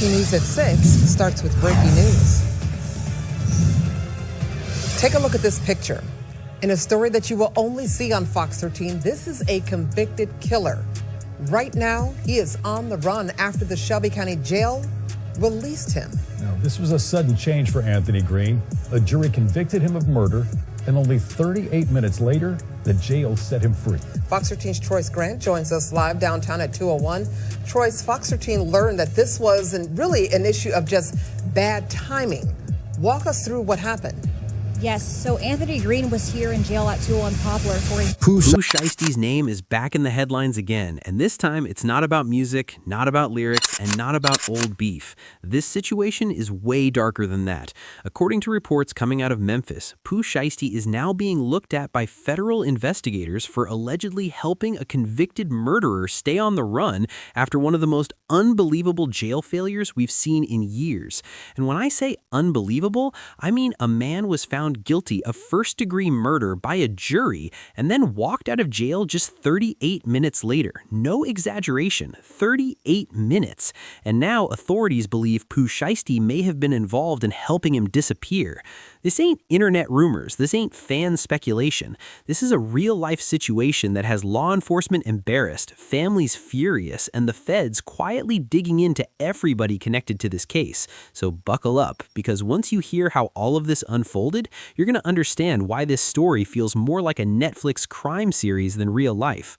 News at 6 starts with breaking news. Take a look at this picture. In a story that you will only see on Fox 13, this is a convicted killer. Right now, he is on the run after the Shelby County Jail released him. Now, this was a sudden change for Anthony Green. A jury convicted him of murder, and only 38 minutes later, the jail set him free. Fox 13's Troyce Grant joins us live downtown at 201. Troyce, Fox 13 learned that this wasn't really an issue of just bad timing. Walk us through what happened. Yes, so Anthony Green was here in jail at 201 Poplar for a... Pooh Shiesty's name is back in the headlines again, and this time it's not about music, not about lyrics, and not about old beef. This situation is way darker than that. According to reports coming out of Memphis, Pooh Shiesty is now being looked at by federal investigators for allegedly helping a convicted murderer stay on the run after one of the most unbelievable jail failures we've seen in years. And when I say unbelievable, I mean a man was found guilty of first-degree murder by a jury and then walked out of jail just 38 minutes later. No exaggeration, 38 minutes. And now authorities believe Pooh Shiesty may have been involved in helping him disappear. This ain't internet rumors. This ain't fan speculation. This is a real-life situation that has law enforcement embarrassed, families furious, and the feds quietly digging into everybody connected to this case. So buckle up, because once you hear how all of this unfolded, you're going to understand why this story feels more like a Netflix crime series than real life.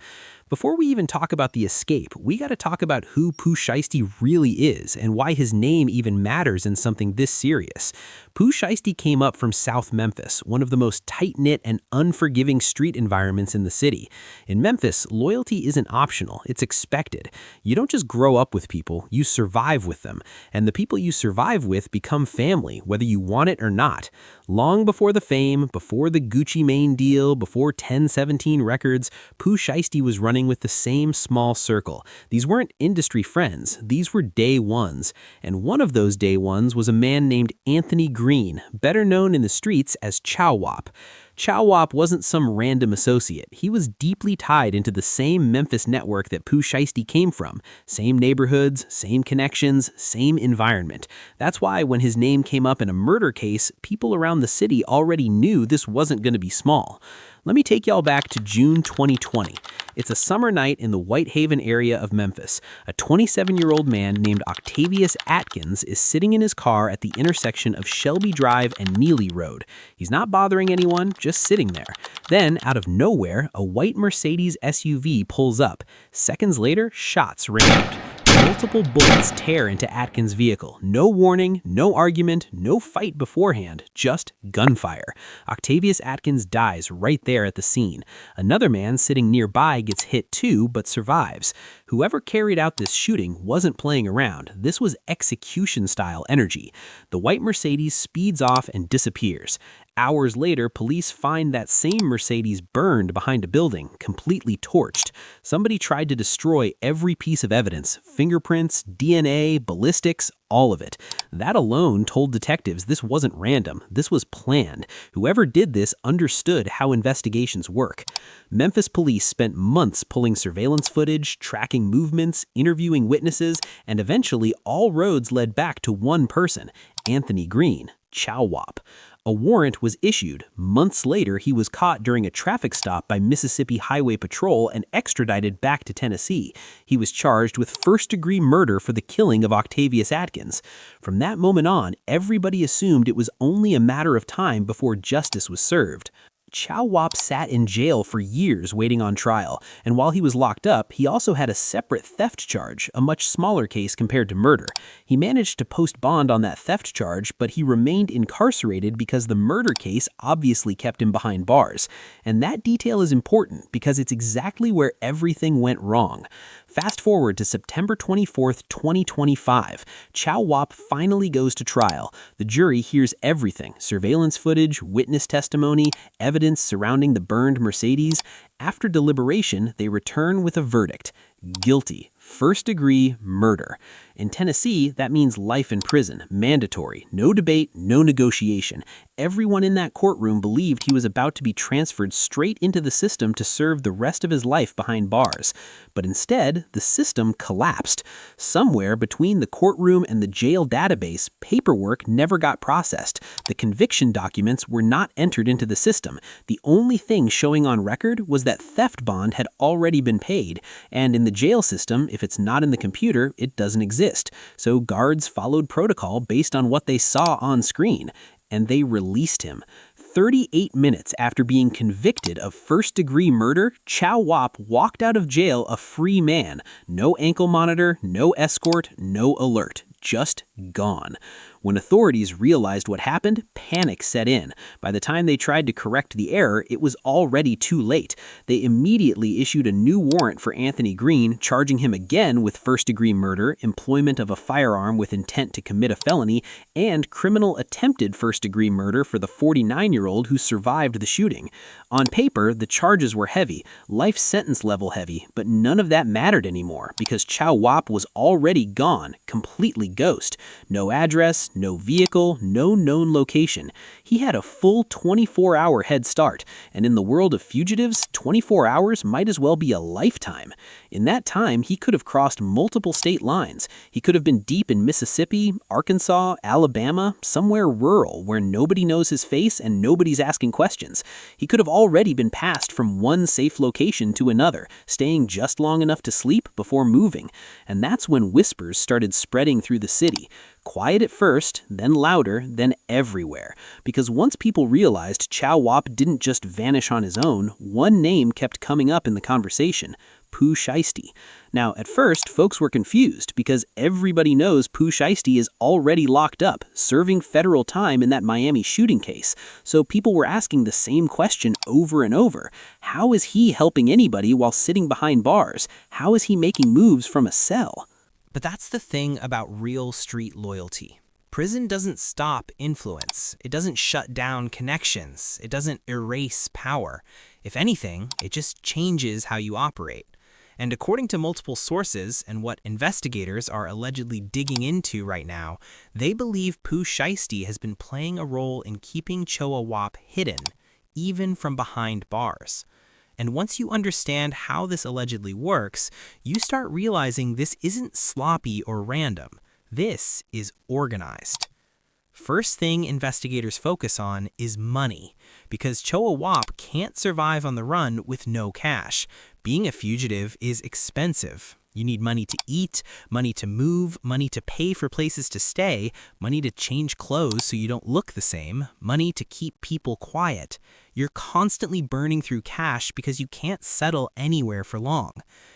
Before we even talk about the escape, we got to talk about who Pooh Shiesty really is and why his name even matters in something this serious. Pooh Shiesty came up from South Memphis, one of the most tight-knit and unforgiving street environments in the city. In Memphis, loyalty isn't optional, it's expected. You don't just grow up with people, you survive with them. And the people you survive with become family, whether you want it or not. Long before the fame, before the Gucci Mane deal, before 1017 Records, Pooh Shiesty was running with the same small circle. These weren't industry friends, these were day ones. And one of those day ones was a man named Anthony Green, better known in the streets as Chow Wop. Chow Wop wasn't some random associate. He was deeply tied into the same Memphis network that Pooh Shiesty came from. Same neighborhoods, same connections, same environment. That's why when his name came up in a murder case, people around the city already knew this wasn't going to be small. Let me take y'all back to June 2020. It's a summer night in the Whitehaven area of Memphis. A 27-year-old man named Octavius Atkins is sitting in his car at the intersection of Shelby Drive and Neely Road. He's not bothering anyone, just sitting there. Then, out of nowhere, a white Mercedes SUV pulls up. Seconds later, shots ring out. Multiple bullets tear into Atkins' vehicle. No warning, no argument, no fight beforehand, just gunfire. Octavius Atkins dies right there at the scene. Another man sitting nearby gets hit too, but survives. Whoever carried out this shooting wasn't playing around. This was execution-style energy. The white Mercedes speeds off and disappears. Hours later, police find that same Mercedes burned behind a building, completely torched. Somebody tried to destroy every piece of evidence, fingerprints, DNA, ballistics, all of it. That alone told detectives this wasn't random, this was planned. Whoever did this understood how investigations work. Memphis police spent months pulling surveillance footage, tracking movements, interviewing witnesses, and eventually all roads led back to one person, Anthony Green, Chow Wop. A warrant was issued. Months later, he was caught during a traffic stop by Mississippi Highway Patrol and extradited back to Tennessee. He was charged with first-degree murder for the killing of Octavius Atkins. From that moment on, everybody assumed it was only a matter of time before justice was served. Chow Wop sat in jail for years waiting on trial, and while he was locked up, he also had a separate theft charge, a much smaller case compared to murder. He managed to post bond on that theft charge, but he remained incarcerated because the murder case obviously kept him behind bars. And that detail is important because it's exactly where everything went wrong. Fast forward to September 24th, 2025. Chow Wop finally goes to trial. The jury hears everything: surveillance footage, witness testimony, evidence surrounding the burned Mercedes. After deliberation, they return with a verdict: guilty, first-degree murder. In Tennessee, that means life in prison, mandatory, no debate, no negotiation. Everyone in that courtroom believed he was about to be transferred straight into the system to serve the rest of his life behind bars. But instead, the system collapsed. Somewhere between the courtroom and the jail database, paperwork never got processed. The conviction documents were not entered into the system. The only thing showing on record was that theft bond had already been paid, and in the jail system, if it's not in the computer, it doesn't exist. So guards followed protocol based on what they saw on screen, and they released him. 38 minutes after being convicted of first-degree murder, Chow Wap walked out of jail a free man. No ankle monitor, no escort, no alert. Just gone. When authorities realized what happened, panic set in. By the time they tried to correct the error, it was already too late. They immediately issued a new warrant for Anthony Green, charging him again with first-degree murder, employment of a firearm with intent to commit a felony, and criminal attempted first-degree murder for the 49-year-old who survived the shooting. On paper, the charges were heavy, life sentence level heavy, but none of that mattered anymore because Chow Wap was already gone, completely ghost. No address, no vehicle, no known location. He had a full 24-hour head start, and in the world of fugitives, 24 hours might as well be a lifetime. In that time, he could have crossed multiple state lines. He could have been deep in Mississippi, Arkansas, Alabama, somewhere rural where nobody knows his face and nobody's asking questions. He could have already been passed from one safe location to another, staying just long enough to sleep before moving. And that's when whispers started spreading through the city. Quiet at first, then louder, then everywhere. Because once people realized Chow Wap didn't just vanish on his own, one name kept coming up in the conversation: Pooh Shiesty. Now, at first, folks were confused because everybody knows Pooh Shiesty is already locked up, serving federal time in that Miami shooting case. So people were asking the same question over and over. How is he helping anybody while sitting behind bars? How is he making moves from a cell? But that's the thing about real street loyalty. Prison doesn't stop influence. It doesn't shut down connections. It doesn't erase power. If anything, it just changes how you operate. And according to multiple sources and what investigators are allegedly digging into right now, they believe Pooh Shiesty has been playing a role in keeping Chow Wap hidden, even from behind bars. And once you understand how this allegedly works, you start realizing this isn't sloppy or random. This is organized. First thing investigators focus on is money, because Chow Wap can't survive on the run with no cash. Being a fugitive is expensive. You need money to eat, money to move, money to pay for places to stay, money to change clothes so you don't look the same, money to keep people quiet. You're constantly burning through cash because you can't settle anywhere for long.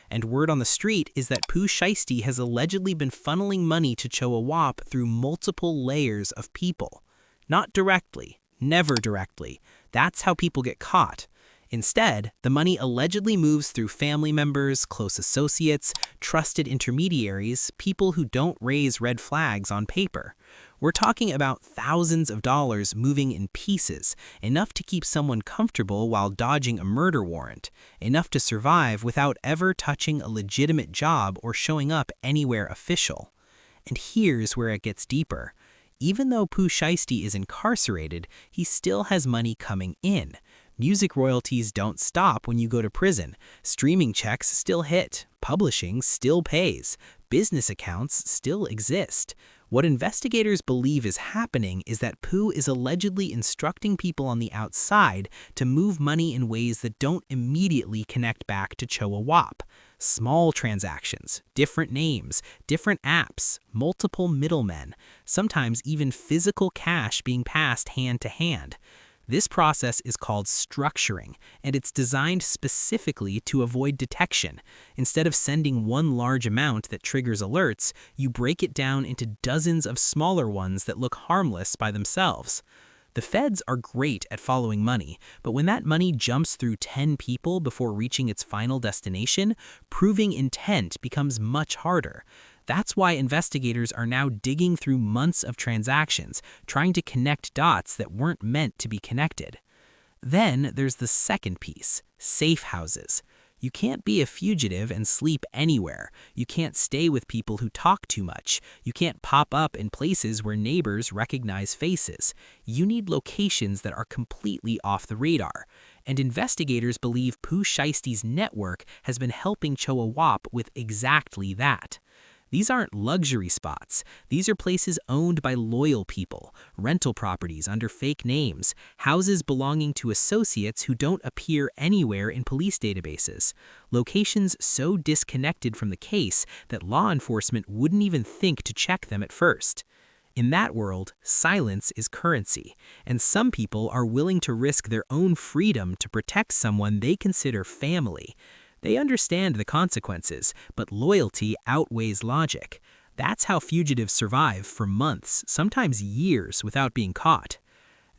And word on the street is that Pooh Shiesty has allegedly been funneling money to Chow Wap through multiple layers of people. Not directly, never directly. That's how people get caught. Instead, the money allegedly moves through family members, close associates, trusted intermediaries, people who don't raise red flags on paper. We're talking about thousands of dollars moving in pieces, enough to keep someone comfortable while dodging a murder warrant, enough to survive without ever touching a legitimate job or showing up anywhere official. And here's where it gets deeper. Even though Pooh Shiesty is incarcerated, he still has money coming in. Music royalties don't stop when you go to prison. Streaming checks still hit. Publishing still pays. Business accounts still exist. What investigators believe is happening is that Pooh is allegedly instructing people on the outside to move money in ways that don't immediately connect back to Chow Wap. Small transactions, different names, different apps, multiple middlemen, sometimes even physical cash being passed hand to hand. This process is called structuring, and it's designed specifically to avoid detection. Instead of sending one large amount that triggers alerts, you break it down into dozens of smaller ones that look harmless by themselves. The feds are great at following money, but when that money jumps through 10 people before reaching its final destination, proving intent becomes much harder. That's why investigators are now digging through months of transactions, trying to connect dots that weren't meant to be connected. Then there's the second piece, safe houses. You can't be a fugitive and sleep anywhere. You can't stay with people who talk too much. You can't pop up in places where neighbors recognize faces. You need locations that are completely off the radar. And investigators believe Pooh Shiesty's network has been helping Choa Wap with exactly that. These aren't luxury spots. These are places owned by loyal people, rental properties under fake names, houses belonging to associates who don't appear anywhere in police databases, locations so disconnected from the case that law enforcement wouldn't even think to check them at first. In that world, silence is currency, and some people are willing to risk their own freedom to protect someone they consider family. They understand the consequences, but loyalty outweighs logic. That's how fugitives survive for months, sometimes years, without being caught.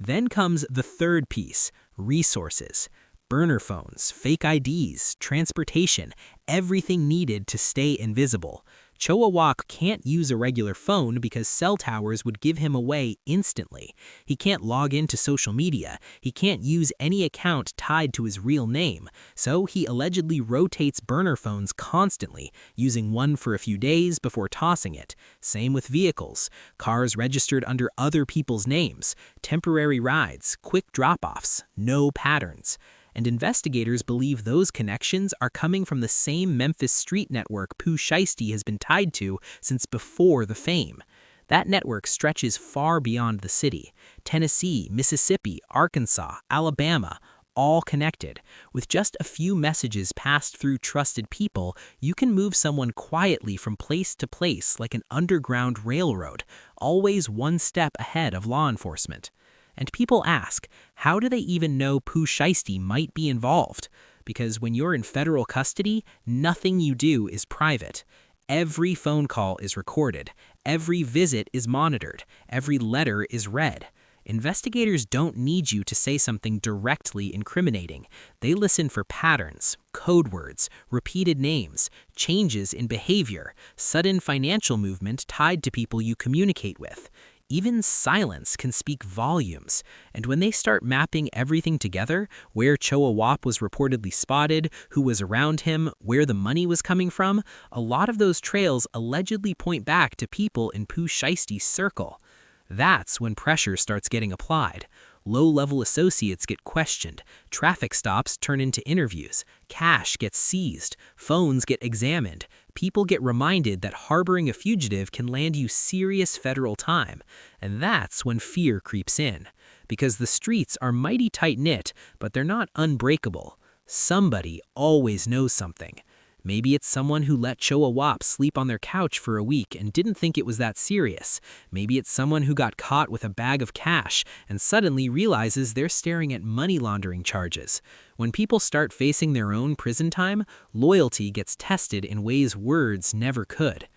Then comes the third piece, resources. Burner phones, fake IDs, transportation, everything needed to stay invisible. Choa Wap can't use a regular phone because cell towers would give him away instantly. He can't log into social media. He can't use any account tied to his real name. So he allegedly rotates burner phones constantly, using one for a few days before tossing it. Same with vehicles. Cars registered under other people's names. Temporary rides, quick drop-offs, no patterns. And investigators believe those connections are coming from the same Memphis street network Pooh Shiesty has been tied to since before the fame. That network stretches far beyond the city. Tennessee, Mississippi, Arkansas, Alabama, all connected. With just a few messages passed through trusted people, you can move someone quietly from place to place like an underground railroad, always one step ahead of law enforcement. And people ask, how do they even know Pooh Shiesty might be involved? Because when you're in federal custody, nothing you do is private. Every phone call is recorded. Every visit is monitored. Every letter is read. Investigators don't need you to say something directly incriminating. They listen for patterns, code words, repeated names, changes in behavior, sudden financial movement tied to people you communicate with. Even silence can speak volumes, and when they start mapping everything together, where Choa Wap was reportedly spotted, who was around him, where the money was coming from, a lot of those trails allegedly point back to people in Pooh Shiesty's circle. That's when pressure starts getting applied. Low-level associates get questioned, traffic stops turn into interviews, cash gets seized, phones get examined. People get reminded that harboring a fugitive can land you serious federal time. And that's when fear creeps in. Because the streets are mighty tight-knit, but they're not unbreakable. Somebody always knows something. Maybe it's someone who let Choa Wap sleep on their couch for a week and didn't think it was that serious. Maybe it's someone who got caught with a bag of cash and suddenly realizes they're staring at money laundering charges. When people start facing their own prison time, loyalty gets tested in ways words never could.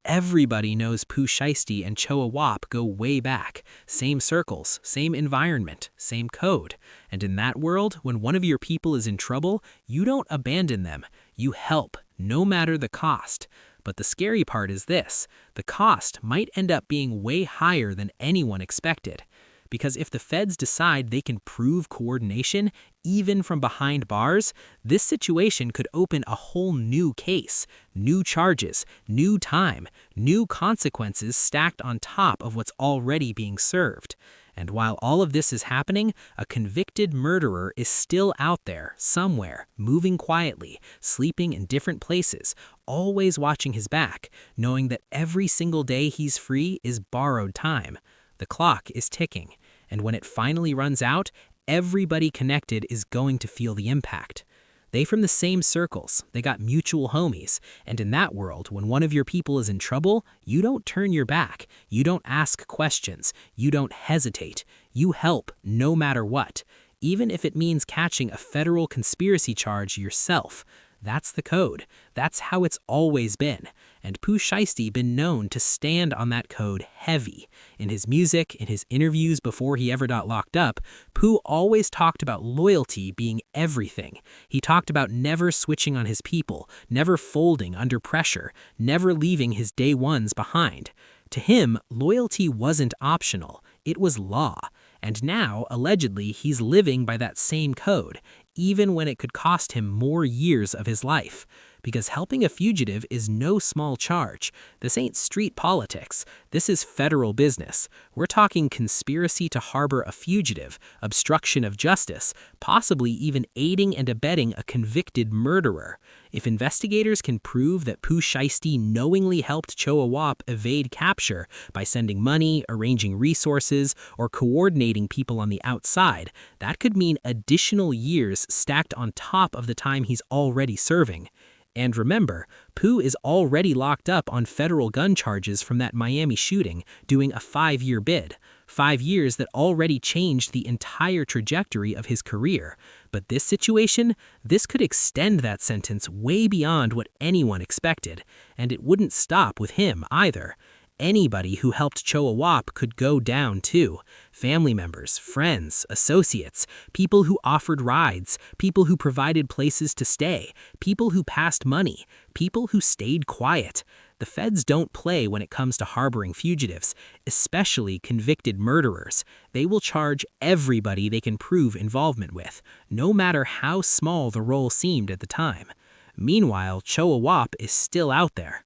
Everybody knows Pooh Shiesty and Choa Wap go way back. Same circles, same environment, same code. And in that world, when one of your people is in trouble, you don't abandon them. You help, no matter the cost. But the scary part is this: the cost might end up being way higher than anyone expected. Because if the feds decide they can prove coordination, even from behind bars, this situation could open a whole new case, new charges, new time, new consequences stacked on top of what's already being served. And while all of this is happening, a convicted murderer is still out there, somewhere, moving quietly, sleeping in different places, always watching his back, knowing that every single day he's free is borrowed time. The clock is ticking, and when it finally runs out, everybody connected is going to feel the impact. They from the same circles, they got mutual homies, and in that world, when one of your people is in trouble, you don't turn your back, you don't ask questions, you don't hesitate, you help no matter what, even if it means catching a federal conspiracy charge yourself. That's the code. That's how it's always been. And Pooh Shiesty been known to stand on that code heavy. In his music, in his interviews before he ever got locked up, Pooh always talked about loyalty being everything. He talked about never switching on his people, never folding under pressure, never leaving his day ones behind. To him, loyalty wasn't optional. It was law. And now, allegedly, he's living by that same code. even when it could cost him more years of his life. Because helping a fugitive is no small charge. This ain't street politics. This is federal business. We're talking conspiracy to harbor a fugitive, obstruction of justice, possibly even aiding and abetting a convicted murderer. If investigators can prove that Pooh Shiesty knowingly helped Choa Wap evade capture by sending money, arranging resources, or coordinating people on the outside, that could mean additional years stacked on top of the time he's already serving. And remember, Pooh is already locked up on federal gun charges from that Miami shooting, doing a 5-year bid. 5 years that already changed the entire trajectory of his career. But this situation, this could extend that sentence way beyond what anyone expected. And it wouldn't stop with him either. Anybody who helped Choa Wap could go down too. Family members, friends, associates, people who offered rides, people who provided places to stay, people who passed money, people who stayed quiet. The feds don't play when it comes to harboring fugitives, especially convicted murderers. They will charge everybody they can prove involvement with, no matter how small the role seemed at the time. Meanwhile, Choa Wap is still out there.